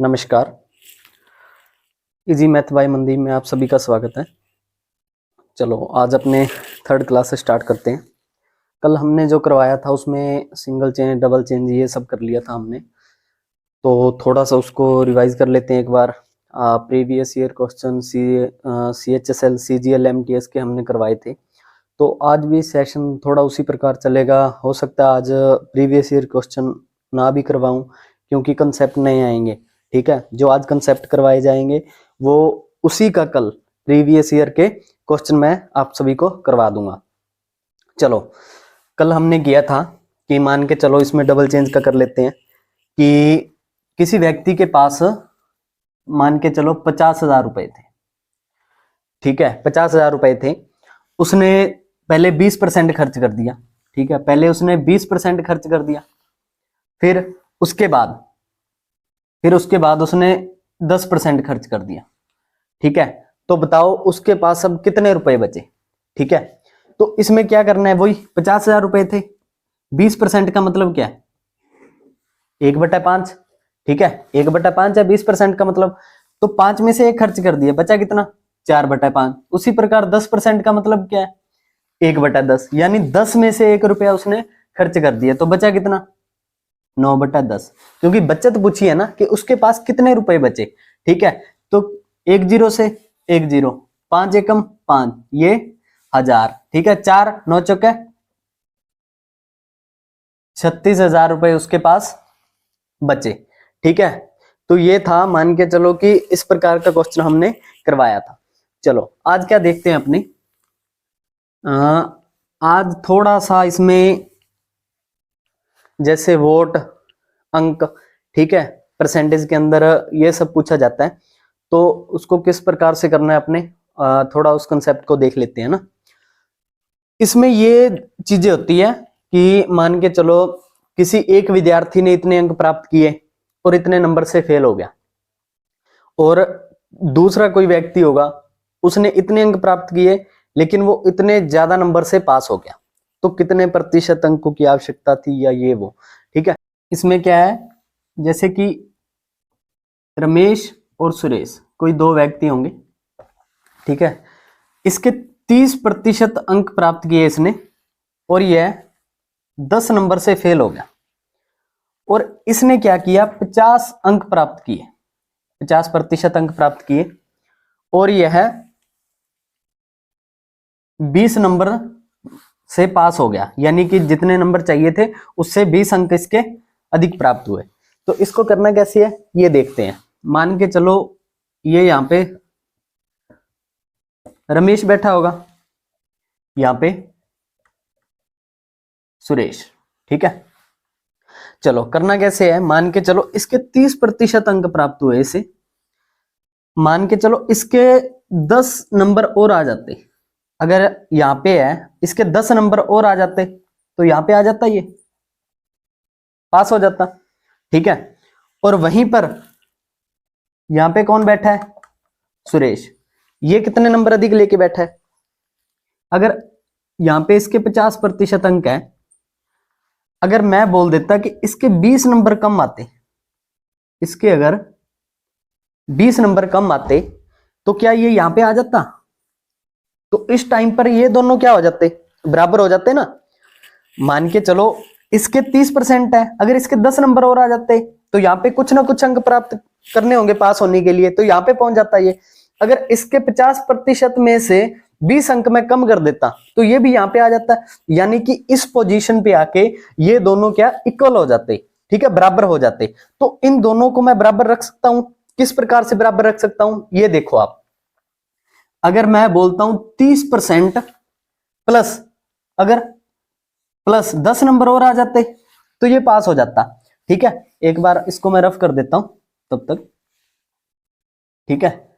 नमस्कार। Easy math bye Mandeep में आप सभी का स्वागत है। चलो आज अपने थर्ड क्लास से स्टार्ट करते हैं। कल हमने जो करवाया था उसमें सिंगल चेंज, डबल चेंज ये सब कर लिया था हमने, तो थोड़ा सा उसको रिवाइज कर लेते हैं एक बार। Previous year question CHSL CGL MTS के हमने करवाए थे, तो आज भी सेशन थोड़ा उसी प्रकार चलेगा। हो सकता है आज प्रीवियस ईयर क्वेश्चन ना भी करवाऊं क्योंकि कंसेप्ट नए आएंगे। ठीक है, जो आज कंसेप्ट करवाए जाएंगे वो उसी का कल प्रीवियस ईयर के क्वेश्चन मैं आप सभी को करवा दूंगा। चलो कल हमने किया था कि मान के चलो इसमें डबल चेंज का कर लेते हैं कि किसी व्यक्ति के पास मान के चलो 50,000 रुपए थे। ठीक है, 50,000 रुपए थे, उसने पहले 20% खर्च कर दिया। ठीक है, पहले उसने 20% खर्च कर दिया, फिर उसके बाद उसने 10% खर्च कर दिया। ठीक है, तो बताओ उसके पास अब कितने रुपए बचे। ठीक है, तो इसमें क्या करना है, वही 50,000 रुपए थे, 20% का मतलब क्या है 1/5। ठीक है, 1/5 है 20% का मतलब, तो 5 में से 1 खर्च कर दिया, बचा कितना 4/5। उसी प्रकार 10% का मतलब क्या है 1/10, यानी 10 में से 1 रुपया उसने खर्च कर दिया, तो बचा कितना 9/10, क्योंकि बचत पूछी है ना कि उसके पास कितने रुपए बचे। ठीक है, तो 1 0 से 1 0, 5 एकम 5, ये 1000। ठीक है, 4 9 चौके 36,000 रुपए उसके पास बचे। ठीक है, तो ये था, मान के चलो कि इस प्रकार का क्वेश्चन हमने करवाया था। चलो आज क्या देखते हैं अपने, आज थोड़ा सा इसमें जैसे वोट, अंक, ठीक है, परसेंटेज के अंदर ये सब पूछा जाता है, तो उसको किस प्रकार से करना है अपने, थोड़ा उस कंसेप्ट को देख लेते हैं ना। इसमें ये चीजें होती है कि मान के चलो किसी एक विद्यार्थी ने इतने अंक प्राप्त किए और इतने नंबर से फेल हो गया, और दूसरा कोई व्यक्ति होगा उसने इतने अंक प्राप्त किए लेकिन वो इतने ज्यादा नंबर से पास हो गया, तो कितने प्रतिशत अंकों की आवश्यकता थी या ये वो। ठीक है, इसमें क्या है, जैसे कि रमेश और सुरेश कोई दो व्यक्ति होंगे। ठीक है, इसके 30% अंक प्राप्त किए इसने, और यह 10 नंबर से फेल हो गया, और इसने क्या किया 50 अंक प्राप्त किए, 50% अंक प्राप्त किए, और यह 20 नंबर से पास हो गया, यानी कि जितने नंबर चाहिए थे उससे 20 अंक इसके अधिक प्राप्त हुए। तो इसको करना कैसे है ये देखते हैं। मान के चलो ये यहां पे रमेश बैठा होगा, यहां पे सुरेश। ठीक है, चलो करना कैसे है, मान के चलो इसके 30% अंक प्राप्त हुए इसे, मान के चलो इसके 10 नंबर और आ जाते, अगर यहां पे है इसके 10 नंबर और आ जाते तो यहां पे आ जाता, ये पास हो जाता। ठीक है, और वहीं पर यहां पे कौन बैठा है सुरेश, ये कितने नंबर अधिक लेके बैठा है, अगर यहां पे इसके 50% अंक है, अगर मैं बोल देता कि इसके 20 नंबर कम आते, इसके अगर 20 नंबर कम आते तो क्या ये यहां पे आ जाता, तो इस टाइम पर ये दोनों क्या हो जाते, बराबर हो जाते ना। मान के चलो इसके 30% है, अगर इसके 10 नंबर और आ जाते तो यहाँ पे कुछ ना कुछ अंक प्राप्त करने होंगे पास होने के लिए, तो यहाँ पे पहुंच जाता ये। अगर इसके 50% में से 20 अंक मैं कम कर देता तो ये भी यहाँ पे आ जाता, यानी कि इस पोजीशन पे आके ये दोनों क्या इक्वल हो जाते। ठीक है, बराबर हो जाते। तो इन दोनों को मैं बराबर रख सकता हूं, किस प्रकार से बराबर रख सकता हूं ये देखो आप। अगर मैं बोलता हूं 30% प्लस, अगर प्लस 10 नंबर और आ जाते तो ये पास हो जाता। ठीक है, एक बार इसको मैं रफ कर देता हूं तब तक। ठीक है,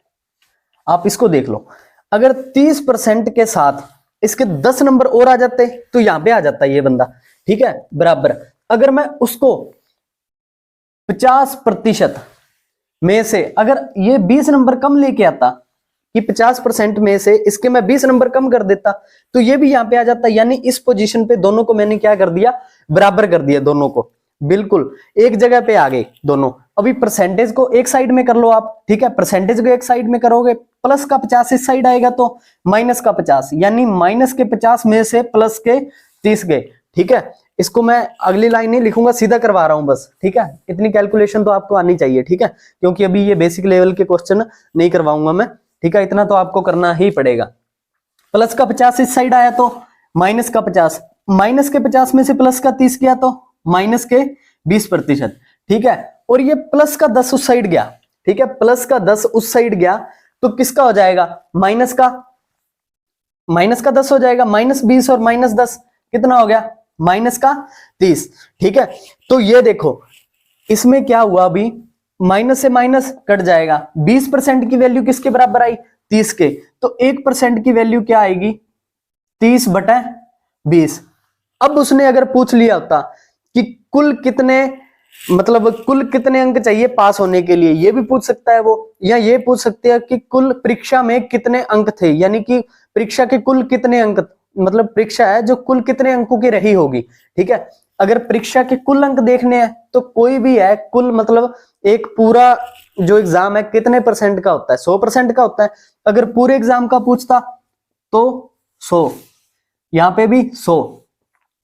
आप इसको देख लो, अगर 30% के साथ इसके 10 नंबर और आ जाते तो यहां पे आ जाता ये बंदा। ठीक है, बराबर। अगर मैं उसको 50% में से अगर ये 20 नंबर कम लेके आता, कि 50% में से इसके मैं 20 नंबर कम कर देता तो ये भी यहां पे आ जाता, यानी इस पोजीशन पे दोनों को मैंने क्या कर दिया, बराबर कर दिया, दोनों को बिल्कुल एक जगह पे आ गए दोनों। अभी परसेंटेज को एक साइड में कर लो आप, ठीक है, परसेंटेज को एक साइड में करोगे, प्लस का 50 इस साइड आएगा तो माइनस का 50, यानी माइनस के 50 में से प्लस के 30 गए, ठीक है। इसको मैं अगली लाइन नहीं लिखूंगा, सीधा करवा रहा हूं बस, ठीक है। इतनी कैलकुलेशन तो आपको आनी चाहिए, ठीक है, क्योंकि अभी ये बेसिक लेवल के क्वेश्चन नहीं करवाऊंगा मैं, ठीक है, इतना तो आपको करना ही पड़ेगा। प्लस का 50 इस साइड आया तो माइनस का 50, माइनस के 50 में से प्लस का 30 गया तो माइनस के 20%, ठीक है। और ये प्लस का 10 उस साइड गया, ठीक है, प्लस का 10 उस साइड गया तो किसका हो जाएगा, माइनस का 10 हो जाएगा, -20 और -10 कितना हो गया, माइनस का 30, ठीक है। तो ये देखो इसमें क्या हुआ, अभी माइनस से माइनस कट जाएगा, 20% की वैल्यू किसके बराबर आई, 30 के, तो 1% की वैल्यू क्या आएगी, 30/20। अब उसने अगर पूछ लिया होता कि कुल कितने अंक चाहिए पास होने के लिए, ये भी पूछ सकता है वो, या ये पूछ सकते हैं कि कुल परीक्षा में कितने अंक थे, यानी कि परीक्षा के कुल कितने अंक, मतलब परीक्षा है जो कुल कितने अंकों की रही होगी, ठीक है। अगर परीक्षा के कुल अंक देखने हैं तो कोई भी है, कुल मतलब एक पूरा जो एग्जाम है कितने परसेंट का होता है, 100% का होता है। अगर पूरे एग्जाम का पूछता तो 100, यहां पे भी 100,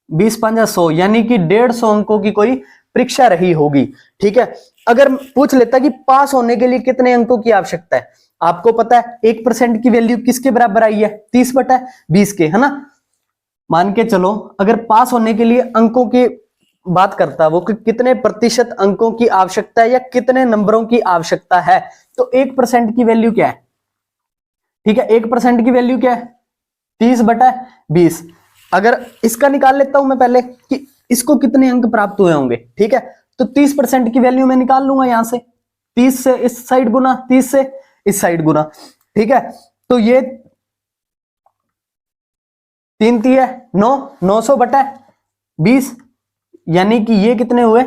20×5 100, यानी कि 150 अंकों की कोई परीक्षा रही होगी, ठीक है। अगर पूछ लेता कि पास होने के लिए कितने अंकों की आवश्यकता है, आपको पता है 1% की वैल्यू किसके बराबर आई है, 30/20 के, है ना। मान के चलो अगर पास होने के लिए अंकों की बात करता वो कि कितने प्रतिशत अंकों की आवश्यकता है या कितने नंबरों की आवश्यकता है, तो 1% की वैल्यू क्या है, ठीक है, 1% की वैल्यू क्या है, 30/20। अगर इसका निकाल लेता हूं मैं पहले कि इसको कितने अंक प्राप्त हुए होंगे, ठीक है, तो 30% की वैल्यू मैं निकाल लूंगा यहां से, 30 से इस साइड गुना, 30 से इस साइड गुना, ठीक है। तो ये 3 3 है 9, 900/20, यानी कि ये कितने हुए,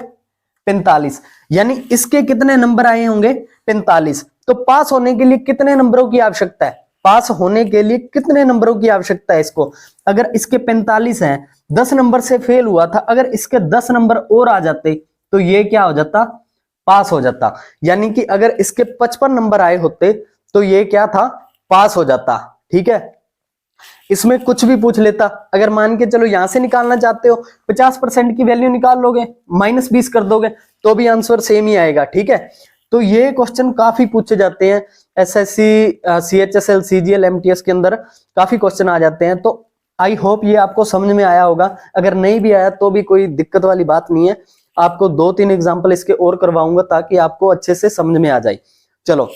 45, यानी इसके कितने नंबर आए होंगे, 45। तो पास होने के लिए कितने नंबरों की आवश्यकता है, पास होने के लिए कितने नंबरों की आवश्यकता है इसको, अगर इसके 45 हैं, 10 नंबर से फेल हुआ था, अगर इसके 10 नंबर और आ जाते तो ये क्या हो जाता, पास हो जाता। यानी कि अगर इसके 55 नंबर आए होते तो ये क्या था, पास हो जाता, ठीक है। इसमें कुछ भी पूछ लेता, अगर मान के चलो यहां से निकालना चाहते हो 50% की वैल्यू निकाल लोगे, -20 कर दोगे तो भी आंसर सेम ही आएगा, ठीक है। तो ये क्वेश्चन काफी पूछे जाते हैं एसएससी, सीएचएसएल, सीजीएल, एमटीएस के अंदर काफी क्वेश्चन आ जाते हैं। तो आई होप ये आपको समझ में आया होगा, अगर नहीं भी आया तो भी कोई दिक्कत वाली बात नहीं है, आपको 2-3 एग्जाम्पल इसके और करवाऊंगा ताकि आपको अच्छे से समझ में आ जाए। चलो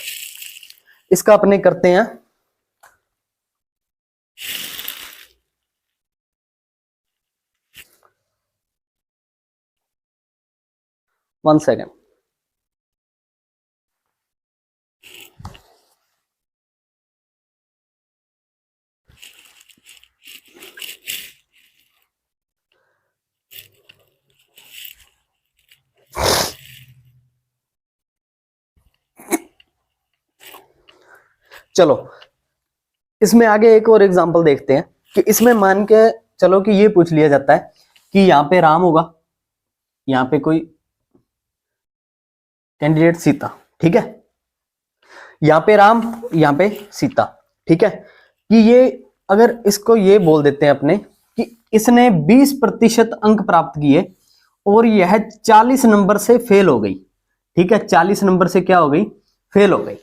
इसका अपने करते हैं, वन सेकेंड। चलो इसमें आगे एक और एग्जांपल देखते हैं कि इसमें मान के चलो कि ये पूछ लिया जाता है कि यहाँ पे राम होगा, यहाँ पे कोई कैंडिडेट सीता, ठीक है, यहाँ पे राम, यहाँ पे सीता, ठीक है, कि ये अगर इसको ये बोल देते हैं अपने कि इसने 20% अंक प्राप्त किए और यह 40 नंबर से फेल हो गई, ठीक है, 40 नंबर से क्या हो गई, फेल हो गई।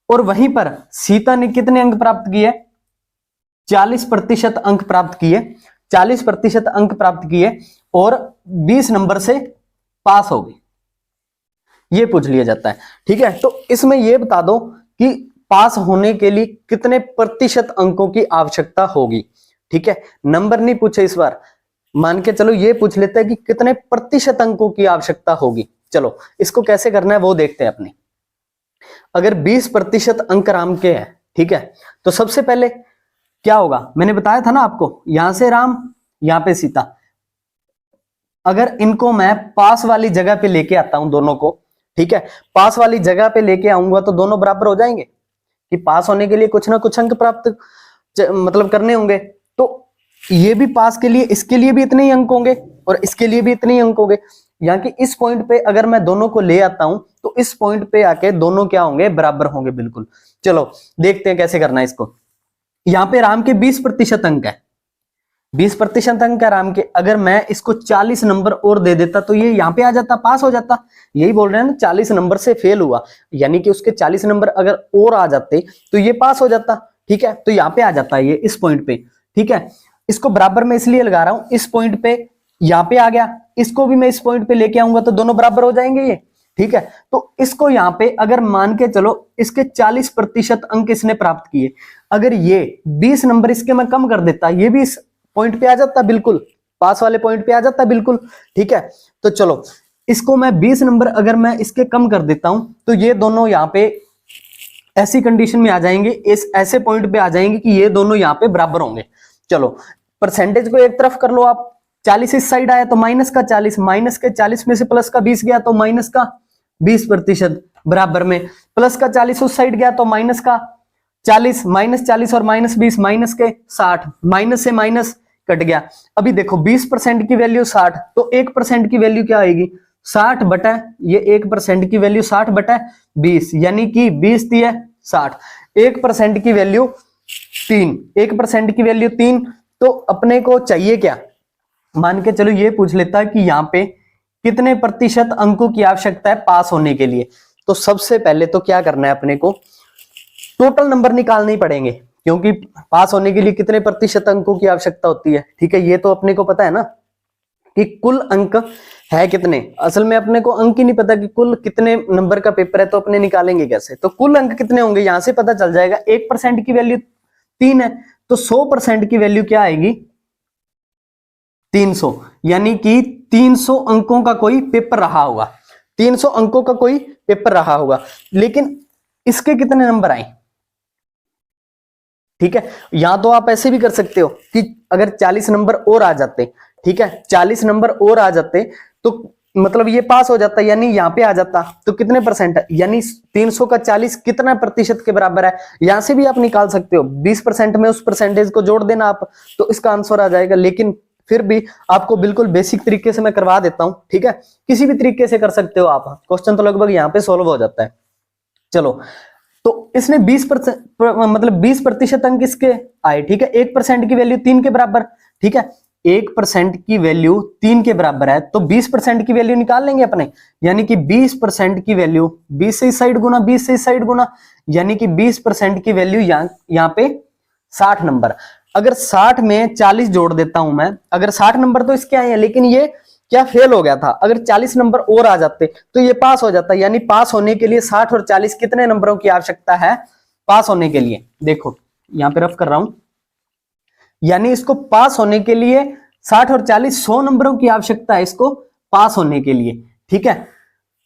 और वहीं पर सीता ने कितने अंक प्राप्त किए, 40% अंक प्राप्त किए, 40% अंक प्राप्त किए और 20 नंबर से पास हो गई, ये पूछ लिया जाता है, ठीक है। तो इसमें ये बता दो कि पास होने के लिए कितने प्रतिशत अंकों की आवश्यकता होगी, ठीक है, नंबर नहीं पूछे इस बार, मान के चलो ये पूछ लेते हैं कि कितने प्रतिशत अंकों की आवश्यकता होगी। चलो इसको कैसे करना है वो देखते हैं अपने। अगर 20% अंक राम के हैं, ठीक है, तो सबसे पहले क्या होगा, मैंने बताया था ना आपको, यहां से राम, यहां पे सीता, अगर इनको मैं पास वाली जगह पे लेके आता हूं दोनों को, ठीक है, पास वाली जगह पे लेके आऊंगा तो दोनों बराबर हो जाएंगे, कि पास होने के लिए कुछ ना कुछ अंक प्राप्त मतलब करने होंगे। तो ये भी पास के लिए, इसके लिए भी इतने ही अंक होंगे और इसके लिए भी इतने ही अंक होंगे, यहाँ की इस पॉइंट पे अगर मैं दोनों को ले आता हूं तो इस पॉइंट पे आके दोनों क्या होंगे, बराबर होंगे बिल्कुल। चलो देखते हैं कैसे करना है इसको। यहाँ पे राम के 20% अंक है, 20% अंक है राम के। अगर मैं इसको 40 नंबर और दे देता तो ये यहाँ पे आ जाता, पास हो जाता। यही बोल रहे हैं ना, 40 नंबर से फेल हुआ, यानी कि उसके 40 नंबर अगर और आ जाते तो ये पास हो जाता। ठीक है, तो यहाँ पे आ जाता है ये इस पॉइंट पे। ठीक है, इसको बराबर में इसलिए लगा रहा हूं, इस पॉइंट पे यहाँ पे आ गया, इसको भी मैं इस पॉइंट पे लेके आऊंगा तो दोनों बराबर हो जाएंगे ये। ठीक है, तो इसको यहाँ पे अगर मान के चलो इसके 40% अंक इसने प्राप्त किए, अगर ये 20 नंबर इसके मैं कम कर देता, ये भी इस पॉइंट पे आ जाता, बिल्कुल पास वाले पॉइंट पे आ जाता बिल्कुल। ठीक है, तो चलो इसको मैं 20 नंबर अगर मैं इसके कम कर देता हूं तो ये दोनों यहाँ पे ऐसी कंडीशन में आ जाएंगे, इस ऐसे पॉइंट पे आ जाएंगे कि ये दोनों यहाँ पे बराबर होंगे। चलो परसेंटेज को एक तरफ कर लो आप, 40 इस साइड आया तो माइनस का 40, माइनस के 40 में से प्लस का 20 गया तो माइनस का 20%, बराबर में प्लस का 40 उस साइड गया तो माइनस का 40, माइनस 40 और माइनस 20 माइनस के 60, माइनस से माइनस कट गया। अभी देखो 20% की वैल्यू 60, तो 1% की वैल्यू क्या आएगी, 60 बटा ये 1% की वैल्यू 60 बटा 20, यानी कि 20 दिया 60, 1% की वैल्यू 3, 1% की वैल्यू 3। तो अपने को चाहिए क्या, मान के चलो ये पूछ लेता है कि यहाँ पे कितने प्रतिशत अंकों की आवश्यकता है पास होने के लिए। तो सबसे पहले तो क्या करना है, अपने को टोटल नंबर निकालने ही पड़ेंगे, क्योंकि पास होने के लिए कितने प्रतिशत अंकों की आवश्यकता होती है। ठीक है, ये तो अपने को पता है ना कि कुल अंक है कितने, असल में अपने को अंक ही नहीं पता कि कुल कितने नंबर का पेपर है, तो अपने निकालेंगे कैसे। तो कुल अंक कितने होंगे यहां से पता चल जाएगा। 1% की वैल्यू 3 है, तो 100% की वैल्यू क्या आएगी, 300, यानी कि 300 अंकों का कोई पेपर रहा होगा, 300 अंकों का कोई पेपर रहा होगा। लेकिन इसके कितने नंबर आए, ठीक है, या तो आप ऐसे भी कर सकते हो कि अगर 40 नंबर और आ जाते, ठीक है, 40 नंबर और आ जाते तो मतलब ये पास हो जाता, यानी यहाँ पे आ जाता, तो कितने परसेंट है, यानी 300 का 40 कितना प्रतिशत के बराबर है, यहां से भी आप निकाल सकते हो। 20% में उस परसेंटेज को जोड़ देना आप, तो इसका आंसर आ जाएगा। लेकिन फिर भी आपको बिल्कुल बेसिक तरीके से मैं करवा देता हूं, ठीक है, किसी भी तरीके से कर सकते हो आप, क्वेश्चन तो लगभग यहाँ पे सोल्व हो जाता है। चलो, तो इसने 20% मतलब 20% अंक इसके आए, ठीक है, 1% की वैल्यू 3 के बराबर, ठीक है, 1% की वैल्यू 3 के बराबर है, तो 20% की वैल्यू निकाल लेंगे अपने, यानी कि 20% की वैल्यू 20 से इस साइड गुना 20 से इस साइड गुना, यानी कि 20% की वैल्यू यहाँ पे 60 नंबर। अगर 60 में 40 जोड़ देता हूं मैं, अगर 60 नंबर तो इसके आए हैं, लेकिन ये क्या फेल हो गया था, अगर 40 नंबर और आ जाते तो ये पास हो जाता। यानी पास होने के लिए 60 और 40 कितने नंबरों की आवश्यकता है पास होने के लिए, देखो यहां पे रफ कर रहा हूं, यानी इसको पास होने के लिए 60 और 40 100 नंबरों की आवश्यकता है इसको पास होने के लिए। ठीक है,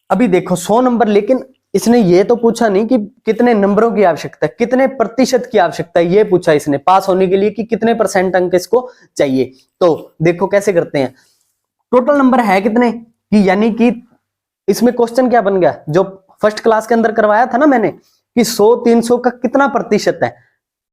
अभी देखो 100 नंबर, लेकिन इसने ये तो पूछा नहीं कि कितने नंबरों की आवश्यकता है, कितने प्रतिशत की आवश्यकता है, ये पूछा इसने पास होने के लिए कि कितने परसेंट अंक इसको चाहिए। तो देखो कैसे करते हैं, टोटल नंबर है कितने कि, यानी कि इसमें क्वेश्चन क्या बन गया जो फर्स्ट क्लास के अंदर करवाया था ना मैंने, कि 100 300 का कितना प्रतिशत है,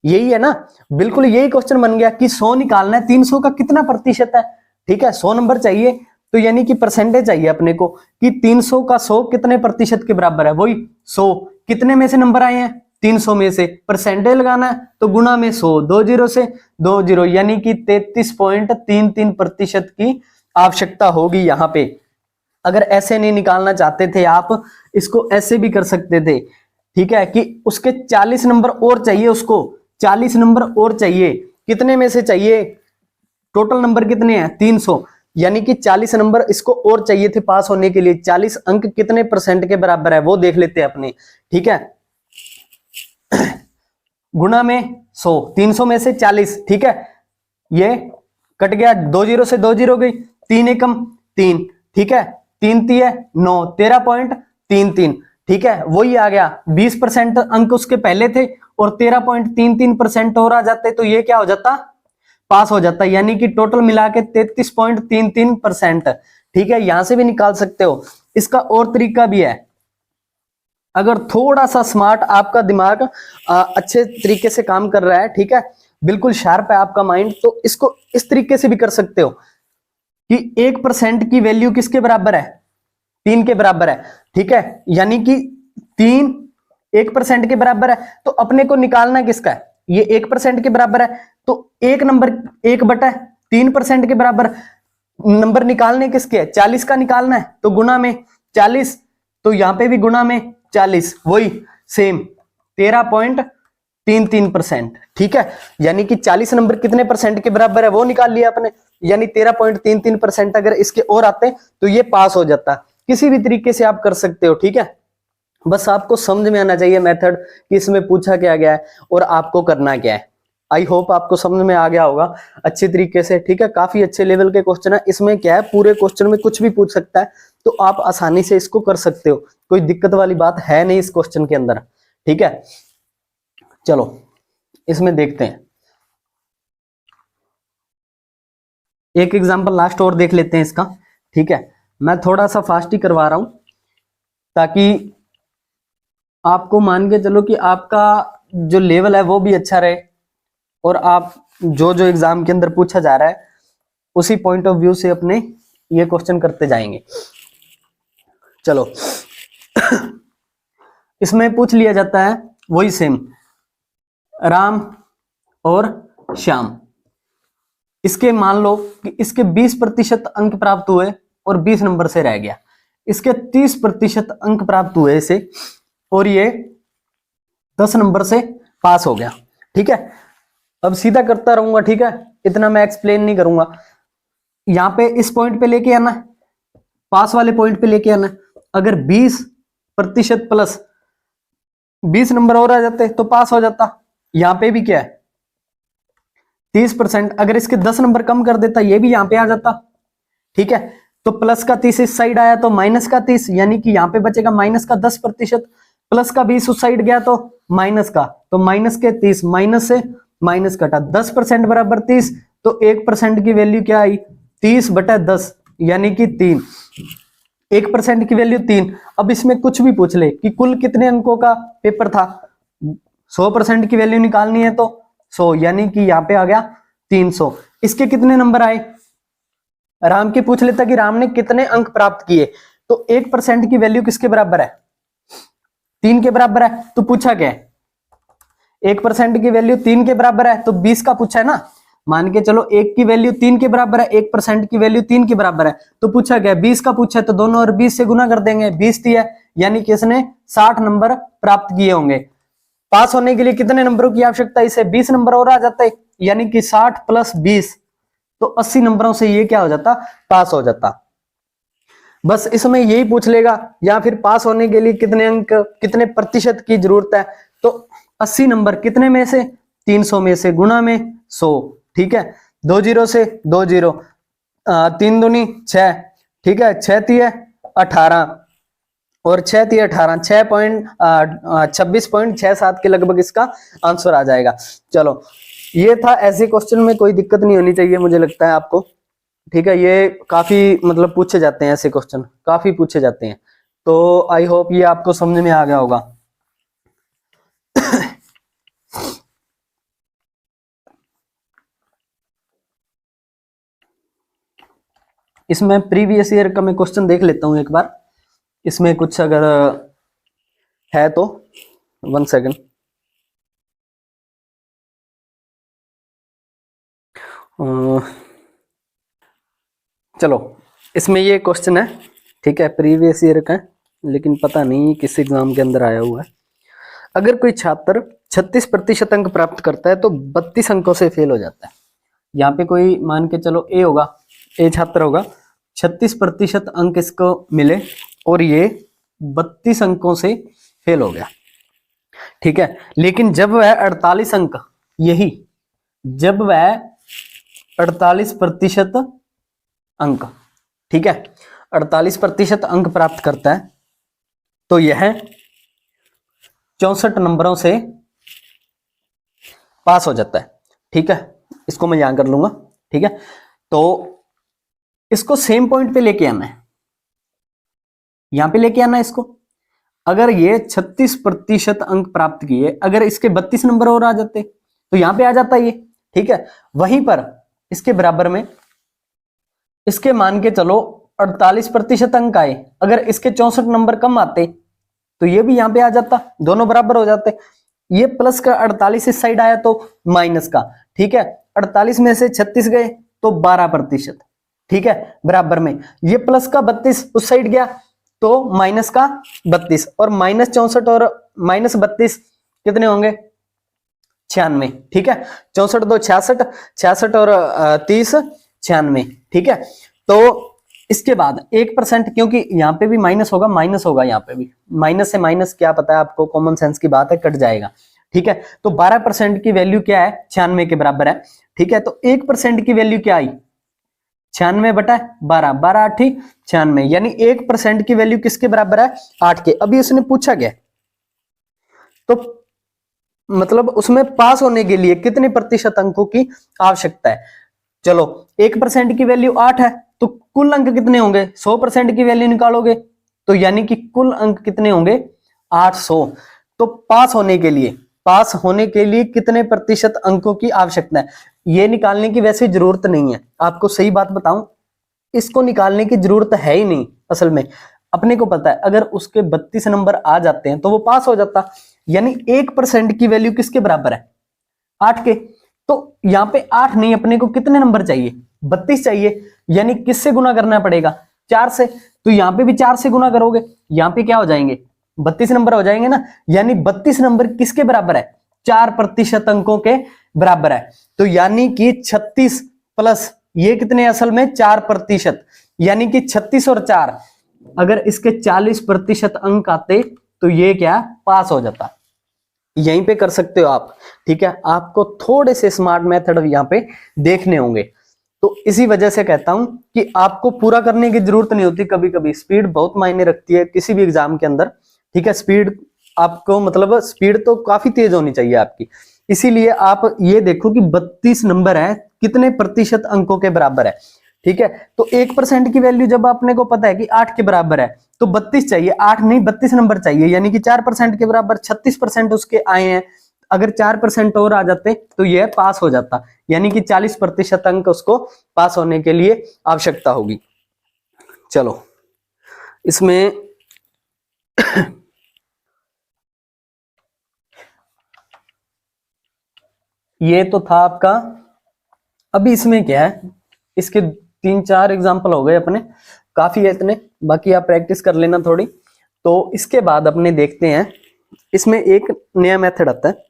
यही है ना, बिल्कुल यही क्वेश्चन बन गया कि 100 निकालना है, 300 का कितना प्रतिशत है। ठीक है, 100 नंबर चाहिए, तो यानी कि परसेंटेज चाहिए अपने को कि 300 का 100 कितने प्रतिशत के बराबर है, वही 100 कितने में से नंबर आए हैं 300 में से, परसेंटेज लगाना है तो गुना में 100, 2 जीरो से 2 जीरो, यानी कि 33.33% की आवश्यकता होगी यहाँ पे। अगर ऐसे नहीं निकालना चाहते थे आप, इसको ऐसे भी कर सकते थे, ठीक है, कि उसके 40 नंबर और चाहिए, उसको 40 नंबर और चाहिए, कितने में से चाहिए, टोटल नंबर कितने हैं 300, यानी कि 40 नंबर इसको और चाहिए थे पास होने के लिए। 40 अंक कितने परसेंट के बराबर है वो देख लेते हैं अपने, ठीक है, गुना में 100, 300 में से 40, ठीक है, ये कट गया, 2 जीरो से 2 जीरो गई, 3 एकम 3, ठीक है, 3 तिये 9, 13.33, ठीक है, वही आ गया। 20% अंक उसके पहले थे और 13.33% और आ जाते तो ये क्या हो जाता, पास हो जाता, यानी कि टोटल मिला के 33.33%। ठीक है, यहां से भी निकाल सकते हो। इसका और तरीका भी है, अगर थोड़ा सा स्मार्ट आपका दिमाग अच्छे तरीके से काम कर रहा है, ठीक है, बिल्कुल शार्प है आपका माइंड, तो इसको इस तरीके से भी कर सकते हो कि 1% की वैल्यू किसके बराबर है, 3 के बराबर है, ठीक है, यानी कि 3 1% के बराबर है, तो अपने को निकालना किसका है, ये 1% के बराबर है, तो एक नंबर 1/3% के बराबर नंबर निकालने किसके है, 40 का निकालना है, तो गुना में 40, तो यहां पे भी गुना में 40, वही सेम 13.33%, ठीक है, यानी कि 40 नंबर कितने परसेंट के बराबर है वो निकाल लिया अपने, यानी 13.33%। अगर इसके और आते तो ये पास हो जाता। किसी भी तरीके से आप कर सकते हो, ठीक है, बस आपको समझ में आना चाहिए मेथड कि इसमें पूछा क्या गया है और आपको करना क्या है। आई होप आपको समझ में आ गया होगा अच्छी तरीके से, ठीक है, काफी अच्छे लेवल के क्वेश्चन है। इसमें क्या है, पूरे क्वेश्चन में कुछ भी पूछ सकता है, तो आप आसानी से इसको कर सकते हो, कोई दिक्कत वाली बात है नहीं इस क्वेश्चन के अंदर, ठीक है। चलो इसमें देखते हैं एक एग्जांपल लास्ट और देख लेते हैं इसका, ठीक है। मैं थोड़ा सा फास्ट ही करवा रहा हूं ताकि आपको मान के चलो कि आपका जो लेवल है वो भी अच्छा रहे और आप जो जो एग्जाम के अंदर पूछा जा रहा है उसी पॉइंट ऑफ व्यू से अपने ये क्वेश्चन करते जाएंगे। चलो इसमें पूछ लिया जाता है वही सेम, राम और श्याम, इसके मान लो कि इसके 20% अंक प्राप्त हुए और 20 नंबर से रह गया, इसके 30% अंक प्राप्त हुए इसे और ये 10 नंबर से पास हो गया, ठीक है। अब सीधा करता रहूंगा, ठीक है, इतना मैं एक्सप्लेन नहीं करूंगा। यहां पे इस पॉइंट पे लेके आना, पास वाले पॉइंट पे लेके आना। अगर 20% प्लस 20 नंबर और आ जाते तो पास हो जाता। यहां पे भी क्या है 30%, अगर इसके 10 नंबर कम कर देता ये भी यहां पे आ जाता, ठीक है। तो प्लस का 30 इस साइड आया तो माइनस का 30, यानी कि यहां पे बचेगा माइनस का 10%, प्लस का 20 उस साइड गया तो माइनस का, तो माइनस के 30, माइनस से माइनस कटा, 10% बराबर 30, तो 1% की वैल्यू क्या आई 30/10 यानी कि 3, 1% की वैल्यू 3। अब इसमें कुछ भी पूछ ले कि कुल कितने अंकों का पेपर था, 100% की वैल्यू निकालनी है तो 100, यानी कि यहां पे आ गया 300। इसके कितने नंबर आए, राम के पूछ लेता कि राम ने कितने अंक प्राप्त किए, तो 1% की वैल्यू किसके बराबर है 3 के बराबर है, तो पूछा क्या है 1% की वैल्यू 3 के बराबर है, तो 20 का पूछा है ना। मान के चलो 1 की वैल्यू 3 के बराबर है, 1% की वैल्यू 3 के बराबर है, तो पूछा गया 20 का पूछा है, तो दोनों और 20 से गुना कर देंगे, 20 दिया, यानी कि इसने 60 नंबर प्राप्त किए होंगे। पास होने के लिए कितने नंबरों की आवश्यकता है, इसे 20 नंबर और आ जाते, यानी कि 60 + 20, तो 80 नंबरों से ये क्या हो जाता, पास हो जाता। बस इसमें यही पूछ लेगा, या फिर पास होने के लिए कितने अंक कितने प्रतिशत की जरूरत है, तो 80 नंबर कितने में से 300 में से गुना में 100, ठीक है, 2 जीरो से 2 जीरो, 3 दूनी 6, ठीक है, 6 तिये 18 और 6 तिये 18, 26.67 के लगभग इसका आंसर आ जाएगा। चलो ये था, ऐसे क्वेश्चन में कोई दिक्कत नहीं होनी चाहिए मुझे लगता है आपको, ठीक है। ये काफी मतलब पूछे जाते हैं, ऐसे क्वेश्चन काफी पूछे जाते हैं, तो आई होप ये आपको समझ में आ गया होगा। इसमें प्रीवियस ईयर का मैं क्वेश्चन देख लेता हूं एक बार, इसमें कुछ अगर है तो 1 सेकंड। चलो इसमें ये क्वेश्चन है, ठीक है, प्रीवियस ईयर का, लेकिन पता नहीं किस एग्जाम के अंदर आया हुआ है। अगर कोई छात्र 36% अंक प्राप्त करता है तो 32 अंकों से फेल हो जाता है। यहाँ पे कोई मान के चलो ए होगा, ए छात्र होगा, 36% अंक इसको मिले और ये 32 अंकों से फेल हो गया, ठीक है। लेकिन जब वह 48 अंक, यही जब वह 48% अंक, ठीक है, 48% अंक प्राप्त करता है तो यह 64 नंबरों से पास हो जाता है, ठीक है। इसको मैं यहां कर लूंगा, ठीक है। तो इसको सेम पॉइंट पे लेके आना है, यहां पे लेके आना है इसको। अगर ये 36% अंक प्राप्त किए, अगर इसके 32 नंबर और आ जाते तो यहां पे आ जाता ये, ठीक है। वहीं पर इसके बराबर में इसके मान के चलो 48% अंक आए, अगर इसके 64 नंबर कम आते तो ये भी यहां पे आ जाता, दोनों बराबर हो जाते। ये प्लस का 48 इस साइड आया तो माइनस का, ठीक है, 48 में से 36 गए तो 12%, ठीक है, बराबर में। ये प्लस का 32 उस साइड गया तो माइनस का 32, और माइनस 64 और माइनस 32 कितने होंगे, 96, ठीक है, 64 2 66, 66 और 30 96, ठीक है। तो इसके बाद 1%, क्योंकि यहाँ पे भी माइनस होगा, माइनस होगा यहाँ पे भी, माइनस से माइनस क्या पता है आपको, कॉमन सेंस की बात है, कट जाएगा, ठीक है। तो 12% की वैल्यू क्या है, 96 के बराबर है, ठीक है। तो 1% की वैल्यू क्या आई, 96 बटा 12, 12 8 96, यानी 1% की वैल्यू किसके बराबर है, 8 के। अभी उसने पूछा क्या, तो मतलब उसमें पास होने के लिए कितने प्रतिशत अंकों की आवश्यकता है। चलो 1% की वैल्यू 8 है, तो कुल अंक कितने होंगे, 100% की वैल्यू निकालोगे तो यानी कि कुल अंक कितने होंगे, 800। तो पास होने के लिए कितने प्रतिशत अंकों की आवश्यकता है, ये निकालने की वैसे जरूरत नहीं है, आपको सही बात बताऊं, इसको निकालने की जरूरत है ही नहीं। असल में अपने को पता है अगर उसके 32 नंबर आ जाते हैं तो वो पास हो जाता, यानी 1% की वैल्यू किसके बराबर है, 8 के। तो यहाँ पे 8 नहीं, अपने को कितने नंबर चाहिए, 32 चाहिए, यानी किससे गुना करना पड़ेगा, 4 से। तो यहाँ पे भी 4 से गुना करोगे, यहाँ पे क्या हो जाएंगे, 32 नंबर हो जाएंगे ना, यानी 32 नंबर किसके बराबर है, 4% अंकों के बराबर है। तो यानी कि 36 प्लस ये कितने, असल में 4%, यानी कि 36 और 4, अगर इसके 40% अंक आते तो ये क्या पास हो जाता। यहीं पे कर सकते हो आप, ठीक है। आपको थोड़े से स्मार्ट मेथड यहाँ पे देखने होंगे। तो इसी वजह से कहता हूं कि आपको पूरा करने की जरूरत नहीं होती, कभी कभी स्पीड बहुत मायने रखती है किसी भी एग्जाम के अंदर, ठीक है। स्पीड आपको मतलब स्पीड तो काफी तेज होनी चाहिए आपकी, इसीलिए आप ये देखो कि 32 नंबर है, कितने प्रतिशत अंकों के बराबर है, ठीक है। तो 1% की वैल्यू जब आपने को पता है कि 8 के बराबर है तो 32 चाहिए, 8 नहीं 32 नंबर चाहिए, यानी कि 4% के बराबर 36% उसके आए हैं। अगर 4% और आ जाते तो यह पास हो जाता, यानी कि 40% अंक उसको पास होने के लिए आवश्यकता होगी। चलो इसमें ये तो था आपका। अभी इसमें क्या है, इसके 3-4 एग्जाम्पल हो गए अपने, काफी है इतने, बाकी आप प्रैक्टिस कर लेना थोड़ी। तो इसके बाद अपने देखते हैं, इसमें एक नया मेथड आता है,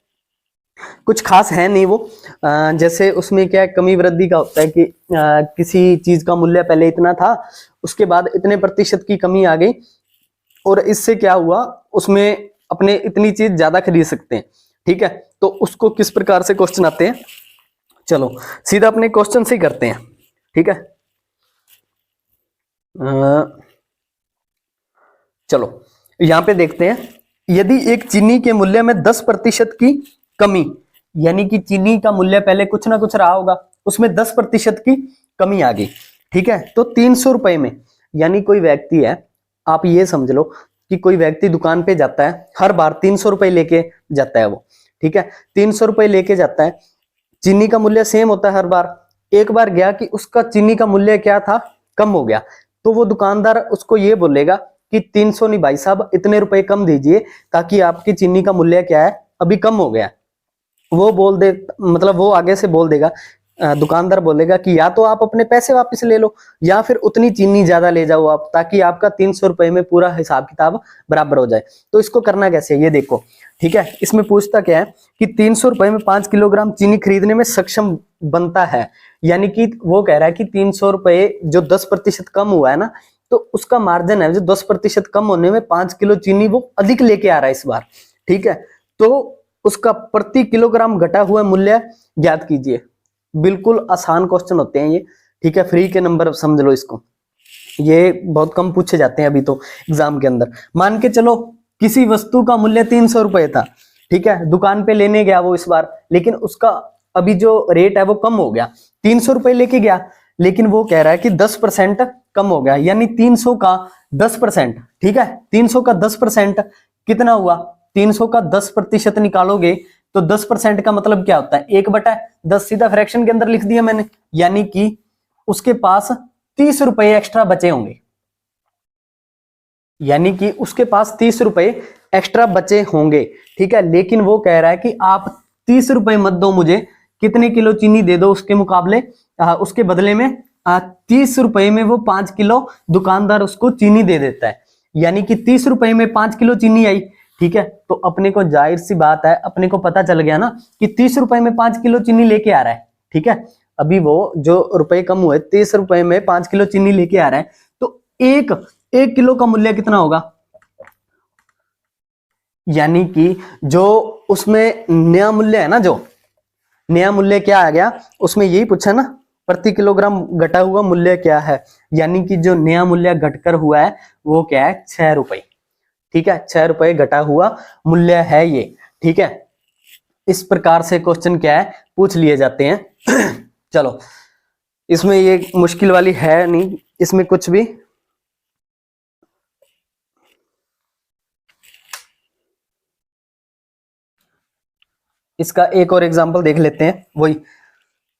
कुछ खास है नहीं वो, जैसे उसमें क्या है, कमी वृद्धि का होता है कि किसी चीज का मूल्य पहले इतना था, उसके बाद इतने प्रतिशत की कमी आ गई, और इससे क्या हुआ, उसमें अपने इतनी चीज ज्यादा खरीद सकते हैं, ठीक है। तो उसको किस प्रकार से क्वेश्चन आते हैं, चलो सीधा अपने क्वेश्चन से ही करते हैं, ठीक है। चलो यहां पे देखते हैं, यदि एक चीनी के मूल्य में 10% की कमी, यानी कि चीनी का मूल्य पहले कुछ ना कुछ रहा होगा, उसमें 10% की कमी आ गई, ठीक है। तो 300 रुपए में, यानी कोई व्यक्ति है, आप ये समझ लो कि कोई व्यक्ति दुकान पे जाता है, हर बार 300 रुपए लेके जाता है वो, ठीक है, 300 रुपए लेके जाता है, चीनी का मूल्य सेम होता है हर बार। एक बार गया कि उसका चीनी का मूल्य क्या था, कम हो गया, तो वो दुकानदार उसको ये बोलेगा कि 300 नहीं भाई साहब, इतने रुपए कम दीजिए, ताकि आपकी चीनी का मूल्य क्या है, अभी कम हो गया। वो बोल दे, मतलब वो आगे से बोल देगा, दुकानदार बोलेगा कि या तो आप अपने पैसे वापस ले लो, या फिर उतनी चीनी ज्यादा ले जाओ आप, ताकि आपका 300 रुपए में पूरा हिसाब किताब बराबर हो जाए। तो इसको करना कैसे है ये देखो, ठीक है। इसमें पूछता क्या है कि 300 रुपए में 5 किलोग्राम चीनी खरीदने में सक्षम बनता है, यानी कि वो कह रहा है कि 300 रुपए जो 10% कम हुआ है ना, तो उसका मार्जिन है जो 10% कम होने में 5 किलो चीनी वो अधिक लेके आ रहा है इस बार, ठीक है। तो उसका प्रति किलोग्राम घटा हुआ मूल्य ज्ञात कीजिए। बिल्कुल आसान क्वेश्चन होते हैं ये, ठीक है, फ्री के नंबर समझ लो इसको, ये बहुत कम पूछे जाते हैं अभी तो एग्जाम के अंदर। मान के चलो किसी वस्तु का मूल्य 300 रुपए था, ठीक है, दुकान पे लेने गया वो इस बार, लेकिन उसका अभी जो रेट है वो कम हो गया, 300 रुपए लेके गया, लेकिन वो कह रहा है कि 10% कम हो गया, यानी 300 का 10%, ठीक है, 300 का 10% कितना हुआ, 300 का 10% निकालोगे तो 10% का मतलब क्या होता है, 1/10, सीधा फ्रैक्शन के अंदर लिख दिया मैंने, यानी कि उसके पास 30 रुपए एक्स्ट्रा बचे होंगे, यानी कि उसके पास 30 रुपए एक्स्ट्रा बचे होंगे, ठीक है। लेकिन वो कह रहा है कि आप 30 रुपए मत दो मुझे, कितने किलो चीनी दे दो उसके मुकाबले, उसके बदले में 30 रुपए में वो 5 किलो दुकानदार उसको चीनी दे देता है, यानी कि 30 रुपए में 5 किलो चीनी आई, ठीक है। तो अपने को जाहिर सी बात है, अपने को पता चल गया ना कि 30 रुपए में 5 किलो चीनी लेके आ रहा है, ठीक है। अभी वो जो रुपए कम हुए 30 रुपए में 5 किलो चीनी लेके आ रहा है, तो एक किलो का मूल्य कितना होगा, यानी कि जो उसमें नया मूल्य है ना, जो नया मूल्य क्या आ गया, उसमें यही पूछा ना, प्रति किलोग्राम घटा हुआ मूल्य क्या है, यानी कि जो नया मूल्य घटकर हुआ है वो क्या है, 6 रुपए, ठीक है। 6 रुपए घटा हुआ मूल्य है ये, ठीक है। इस प्रकार से क्वेश्चन क्या है, पूछ लिए जाते हैं। चलो, इसमें ये मुश्किल वाली है नहीं, इसमें कुछ भी। इसका एक और एग्जांपल देख लेते हैं। वही,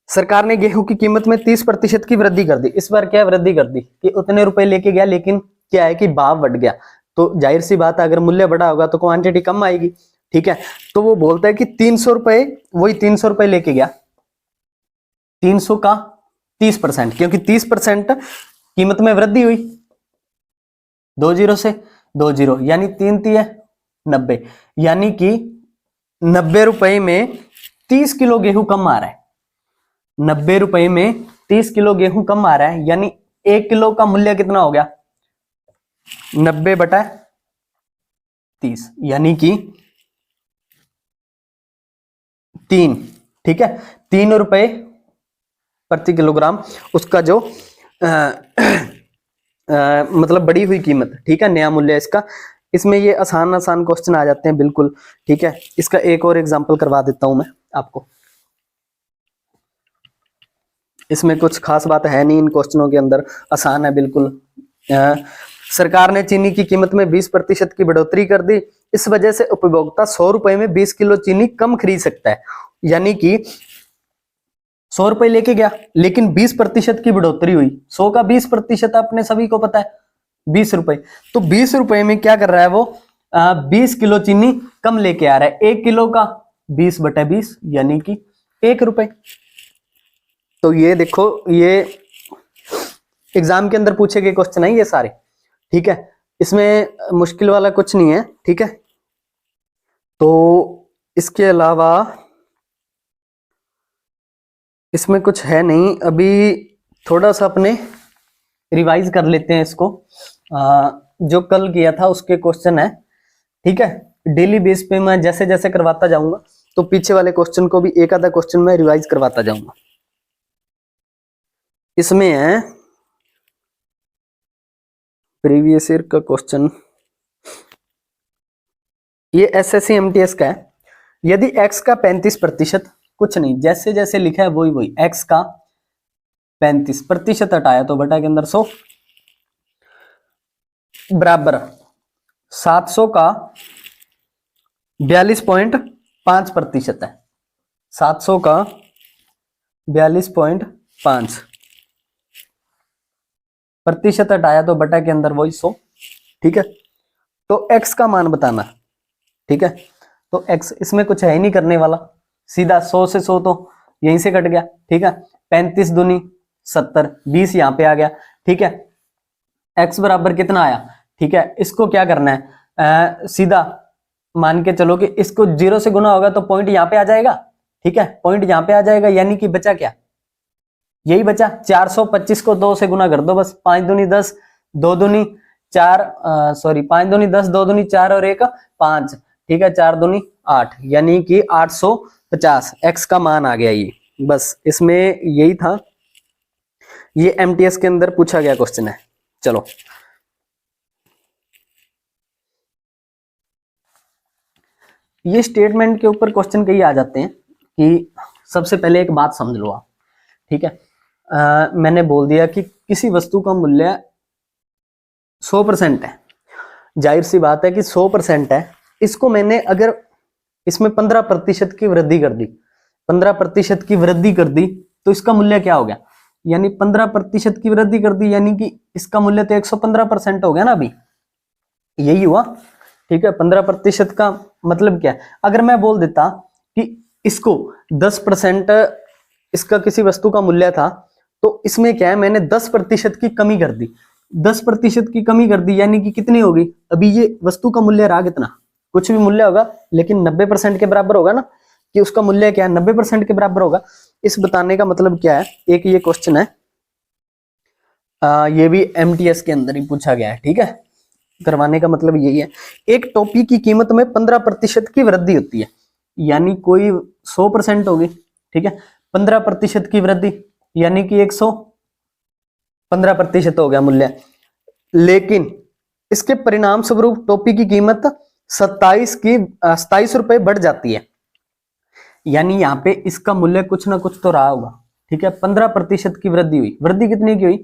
सरकार ने गेहूं की कीमत में 30% की वृद्धि कर दी। इस बार क्या वृद्धि कर दी कि उतने रुपए लेके गया, लेकिन क्या है कि भाव बढ़ गया, तो जाहिर सी बात है अगर मूल्य बढ़ा होगा तो क्वांटिटी कम आएगी, ठीक है। तो वो बोलता है कि 300 रुपए, वही 300 रुपए लेके गया, 300 का 30%, क्योंकि 30% कीमत में वृद्धि हुई, 2 जीरो से 2 जीरो, यानी 3 3 90, यानी कि 90 रुपए में 30 किलो गेहूं कम आ रहा है, 90 रुपए में 30 किलो गेहूं कम आ रहा है, यानी 1 किलो का मूल्य कितना हो गया, 90/30, यानी कि 3, ठीक है। 3 रुपए प्रति किलोग्राम उसका जो मतलब बढ़ी हुई कीमत, ठीक है, नया मूल्य इसका। इसमें ये आसान क्वेश्चन आ जाते हैं बिल्कुल, ठीक है। इसका एक और एग्जांपल करवा देता हूं मैं आपको। इसमें कुछ खास बात है नहीं इन क्वेश्चनों के अंदर, आसान है बिल्कुल। सरकार ने चीनी की कीमत में 20% की बढ़ोतरी कर दी, इस वजह से उपभोक्ता 100 रुपए में 20 किलो चीनी कम खरीद सकता है, यानी कि 100 रुपए लेके गया, लेकिन 20% की बढ़ोतरी हुई, 100 का 20% अपने सभी को पता है 20 रुपए, तो 20 रुपए में क्या कर रहा है वो, 20 किलो चीनी कम लेके आ रहा है, 1 किलो का 20/20, यानी कि 1 रुपए। तो ये देखो, ये एग्जाम के अंदर पूछे गए क्वेश्चन है ये सारे, ठीक है। इसमें मुश्किल वाला कुछ नहीं है, ठीक है। तो इसके अलावा इसमें कुछ है नहीं, अभी थोड़ा सा अपने रिवाइज कर लेते हैं इसको। जो कल किया था उसके क्वेश्चन है, ठीक है। डेली बेस पे मैं जैसे जैसे करवाता जाऊंगा, तो पीछे वाले क्वेश्चन को भी एक आधा क्वेश्चन मैं रिवाइज करवाता जाऊंगा। इसमें है प्रीवियस ईयर का क्वेश्चन, ये एसएससी एमटीएस का है। यदि x का 35%, कुछ नहीं, जैसे जैसे लिखा है वही वही, x का 35% हटाया तो बटा के अंदर 100 बराबर 700 का 42.5% है, 700 का 42.5 प्रतिशत हटाया तो बटा के अंदर वही 100, ठीक है। तो x का मान बताना, ठीक है। तो x इसमें कुछ है ही नहीं करने वाला, सीधा 100 से 100 तो यहीं से कट गया, ठीक है। 35 दूनी 70, 20 यहां पे आ गया, ठीक है। x बराबर कितना आया, ठीक है। इसको क्या करना है, सीधा मान के चलो कि इसको 0 से गुना होगा तो पॉइंट यहां पे आ जाएगा, ठीक है, पॉइंट यहां पे आ जाएगा, यानी कि बचा क्या, यही बचा 425 को 2 से गुना कर दो बस, 5 दूनी 10, 2 दूनी 4, सॉरी 5 दूनी 10, 2 दूनी 4 और 1 5, ठीक है, 4 दूनी 8, यानी कि 850 x का मान आ गया ये। बस इसमें यही था, ये एमटीएस के अंदर पूछा गया क्वेश्चन है। चलो, ये स्टेटमेंट के ऊपर क्वेश्चन कई आ जाते हैं कि सबसे पहले एक बात समझ लो आप, ठीक है। मैंने बोल दिया कि किसी वस्तु का मूल्य 100% है, जाहिर सी बात है कि 100% है, इसको मैंने अगर इसमें 15% की वृद्धि कर दी, 15% की वृद्धि कर दी, तो इसका मूल्य क्या हो गया, यानी 15% की वृद्धि कर दी, यानी कि इसका मूल्य तो 115% हो गया ना अभी, यही हुआ। ठीक है, 15% का मतलब क्या है, अगर मैं बोल देता कि इसको 10% इसका किसी वस्तु का मूल्य था, तो इसमें क्या है, मैंने 10% की कमी कर दी, 10% की कमी कर दी, यानी कि कितनी होगी, अभी ये वस्तु का मूल्य रहा कितना, कुछ भी मूल्य होगा लेकिन 90% के बराबर होगा ना, कि उसका मूल्य क्या है, 90% के बराबर होगा। इस बताने का मतलब क्या है, एक ये क्वेश्चन है, ये भी एमटीएस के अंदर ही पूछा गया है। ठीक है, करवाने का मतलब यही है, एक टोपी की कीमत में 15% की वृद्धि होती है, यानी कोई 100% होगी। ठीक है, 15% की वृद्धि यानी कि 115% हो गया मूल्य, लेकिन इसके परिणाम स्वरूप टोपी की कीमत 27 रुपए बढ़ जाती है, यानी यहाँ पे इसका मूल्य कुछ ना कुछ तो रहा होगा। ठीक है, 15% की वृद्धि हुई, वृद्धि कितनी की हुई,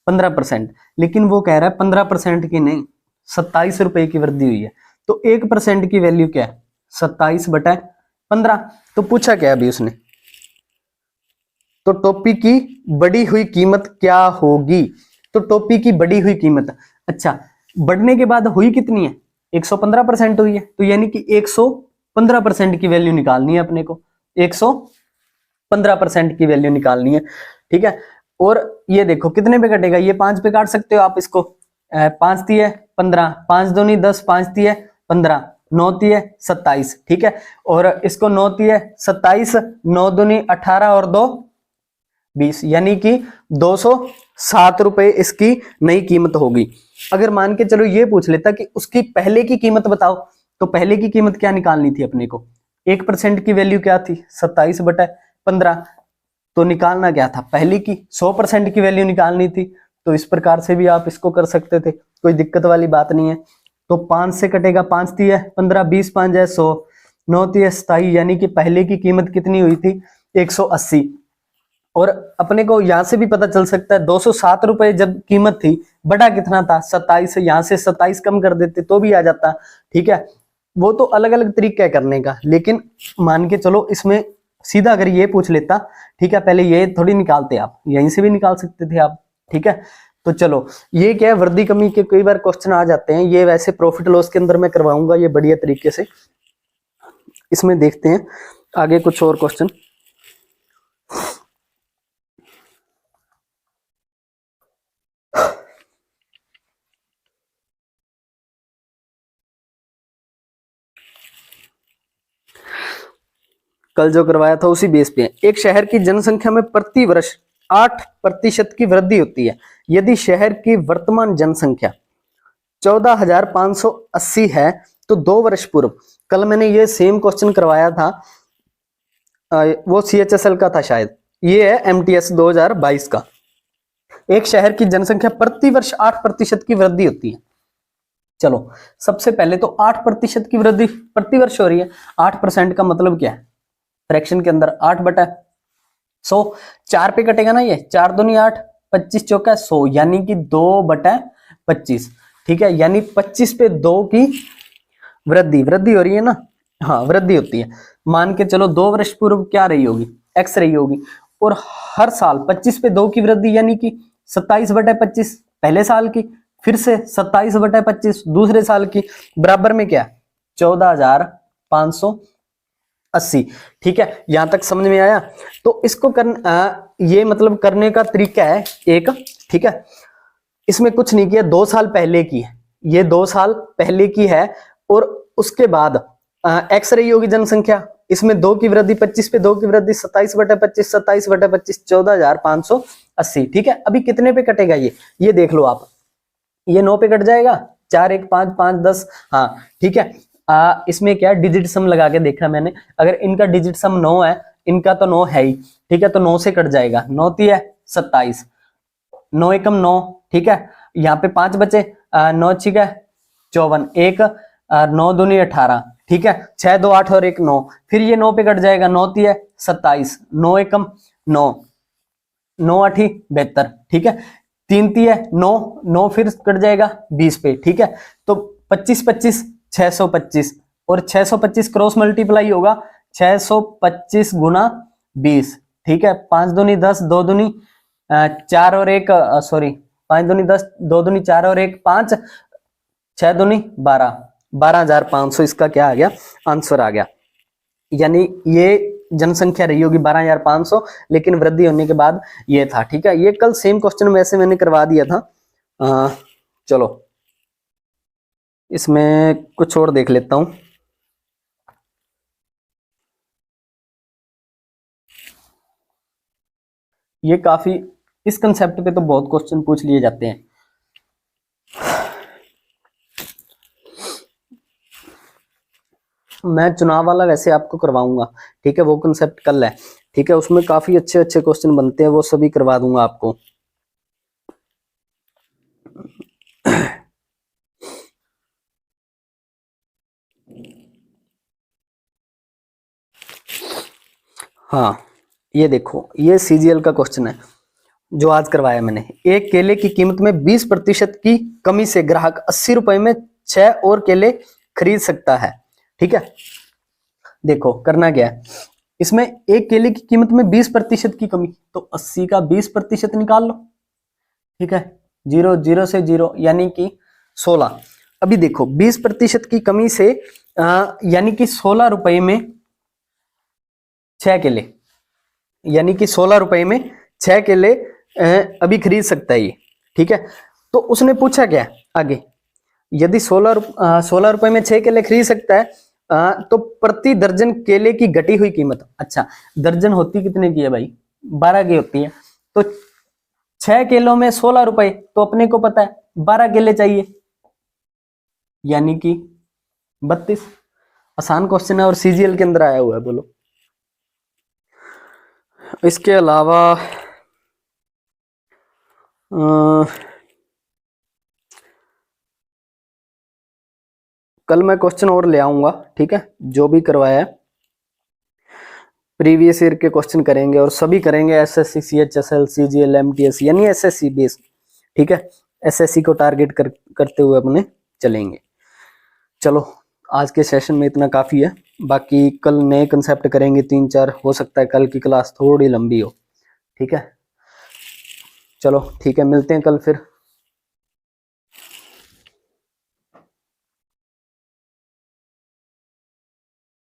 15%, लेकिन वो कह रहा है 15% की नहीं, 27 रुपए की वृद्धि हुई है, तो 1% की वैल्यू क्या है, 27/15। तो पूछा क्या अभी उसने, तो टोपी की बढ़ी हुई कीमत क्या होगी, तो टोपी की बढ़ी हुई कीमत, अच्छा बढ़ने के बाद हुई कितनी है, 115% हुई है, तो यानी कि 115% की वैल्यू निकालनी है अपने को, 115% की वैल्यू निकालनी है। ठीक है, और ये देखो कितने पे कटेगा, ये 5 पे काट सकते हो आप इसको, 5 तिये 15, 5 दूनी 10, 5 तिये 15, 9 तिये 27। ठीक है, और इसको 9 तिये 27, 9 दूनी 18 और 2 20, यानी कि 207 रुपए इसकी नई कीमत होगी। अगर मान के चलो ये पूछ लेता कि उसकी पहले की कीमत बताओ, तो पहले की कीमत क्या निकालनी थी अपने को, 1% की वैल्यू क्या थी, 27/15, तो निकालना क्या था, पहले की 100% की वैल्यू निकालनी थी। तो इस प्रकार से भी आप इसको कर सकते थे, कोई दिक्कत वाली बात नहीं है। तो 5 से कटेगा, 5 तिये 15, 20 5 है 100, 9 तिये 27, यानी कि पहले की कीमत कितनी हुई थी, 180। और अपने को यहां से भी पता चल सकता है 207 रुपए जब कीमत थी, बड़ा कितना था 27, यहां से 27 कम कर देते तो भी आ जाता। ठीक है, वो तो अलग अलग तरीका है करने का, लेकिन मान के चलो इसमें सीधा अगर ये पूछ लेता, ठीक है, पहले ये थोड़ी निकालते आप, यहीं से भी निकाल सकते थे आप। ठीक है, तो चलो ये क्या है, वृद्धि कमी के कई बार क्वेश्चन आ जाते हैं, ये वैसे प्रॉफिट लॉस के अंदर मैं करवाऊंगा ये बढ़िया तरीके से। इसमें देखते हैं आगे कुछ और क्वेश्चन। कल जो करवाया था उसी बेस पे। एक शहर की जनसंख्या में प्रति वर्ष 8% की वृद्धि होती है, यदि शहर की वर्तमान जनसंख्या 14,580 है, तो 2 वर्ष पूर्व, कल मैंने ये सेम क्वेश्चन करवाया था, वो CHSL का था शायद, ये है MTS 2022 का। एक शहर की जनसंख्या प्रति वर्ष 8% की वृद्धि होती है। चलो सबसे पहले तो 8% की वृद्धि प्रति वर्ष हो रही है, 8% का मतलब क्या है, फ्रैक्शन के अंदर 8/100, 4 पे कटेगा ना, ये 4 दूनी 8, 25 चौका 100, यानी कि 2/25। ठीक है, यानी 25 पे 2 की वृद्धि हो रही है ना, हाँ वृद्धि होती है। मान के चलो 2 वर्ष पूर्व क्या रही होगी, x रही होगी, और हर साल 25 पे 2 की वृद्धि, यानी कि 27/25 पहले साल की, फिर से 27/25 दूसरे साल की, बराबर में क्या 14,580। ठीक है, यहां तक समझ में आया। तो इसको ये मतलब करने का तरीका है एक। ठीक है, इसमें कुछ नहीं किया, 2 साल पहले की है, ये 2 साल पहले की है, और उसके बाद एक्स रही होगी जनसंख्या, इसमें 2 की वृद्धि, 25 पे 2 की वृद्धि, 27/25, 27/25 14,580। ठीक है, अभी कितने पे कटेगा ये देख लो आप, ये 9 पे कट जाएगा, 4 1 5 5 10, हाँ ठीक है। इसमें क्या डिजिट सम लगा के देखा मैंने, अगर इनका डिजिट सम 9 है, इनका तो 9 है ही। ठीक है, तो 9 से कट जाएगा, 9 तिये 27, 9 एकम 9। ठीक है, यहाँ पे 5 बचे, 9 छिका 54, 1 9 दूनी 18। ठीक है, 6 2 8 और 1 9, फिर ये 9 पे कट जाएगा, 9 तिये 27, 9 एकम 9, 9 8 72। ठीक है, 3 तिये 9, 9 फिर कट जाएगा 20 पे। ठीक है, तो 25 25 625, और 625 क्रॉस मल्टीप्लाई होगा, 625 गुना 20। ठीक है, 5 दूनी 10, 2 दूनी चार और एक, सॉरी, 5 दूनी 10, 2 दूनी 4 और एक 5, 6 दूनी 12, 12,500 इसका क्या आ गया, आंसर आ गया। यानी ये जनसंख्या रही होगी 12,500, लेकिन वृद्धि होने के बाद ये था। ठीक है, ये कल सेम क्वेश्चन वैसे मैंने करवा दिया था। चलो इसमें कुछ और देख लेता हूं। ये काफी, इस कंसेप्ट पे तो बहुत क्वेश्चन पूछ लिए जाते हैं। मैं चुनाव वाला वैसे आपको करवाऊंगा, ठीक है, वो कंसेप्ट कल है। ठीक है, उसमें काफी अच्छे अच्छे क्वेश्चन बनते हैं, वो सभी करवा दूंगा आपको। हाँ, ये देखो, ये सीजीएल का क्वेश्चन है जो आज करवाया मैंने। एक केले की कीमत में 20% की कमी से ग्राहक 80 रुपए में 6 और केले खरीद सकता है। ठीक है, देखो करना क्या है, इसमें एक केले की कीमत में 20% की कमी, तो 80 का 20% निकाल लो। ठीक है, 0 0 से 0 यानी कि 16। अभी देखो 20% की कमी से यानी कि 16 रुपए में 6 केले, यानी कि 16 रुपए में 6 केले अभी खरीद सकता है ये। ठीक है, तो उसने पूछा क्या आगे, यदि 16 रुपए में 6 केले खरीद सकता है, तो प्रति दर्जन केले की घटी हुई कीमत, अच्छा दर्जन होती कितने की है भाई, 12 की होती है, तो 6 किलो में 16 रुपए, तो अपने को पता है 12 केले चाहिए, यानी कि 32। आसान क्वेश्चन है और सीजीएल के अंदर आया हुआ है। बोलो, इसके अलावा कल मैं क्वेश्चन और ले आऊंगा। ठीक है, जो भी करवाया है प्रीवियस ईयर के क्वेश्चन करेंगे, और सभी करेंगे एसएससी, सीएचएसएल, सीजीएल, एमटीएस, यानी एसएससी बेस। ठीक है, एसएससी को टारगेट करते हुए अपने चलेंगे। चलो आज के सेशन में इतना काफी है, बाकी कल नए कंसेप्ट करेंगे 3-4, हो सकता है कल की क्लास थोड़ी लंबी हो। ठीक है, चलो ठीक है, मिलते हैं कल फिर।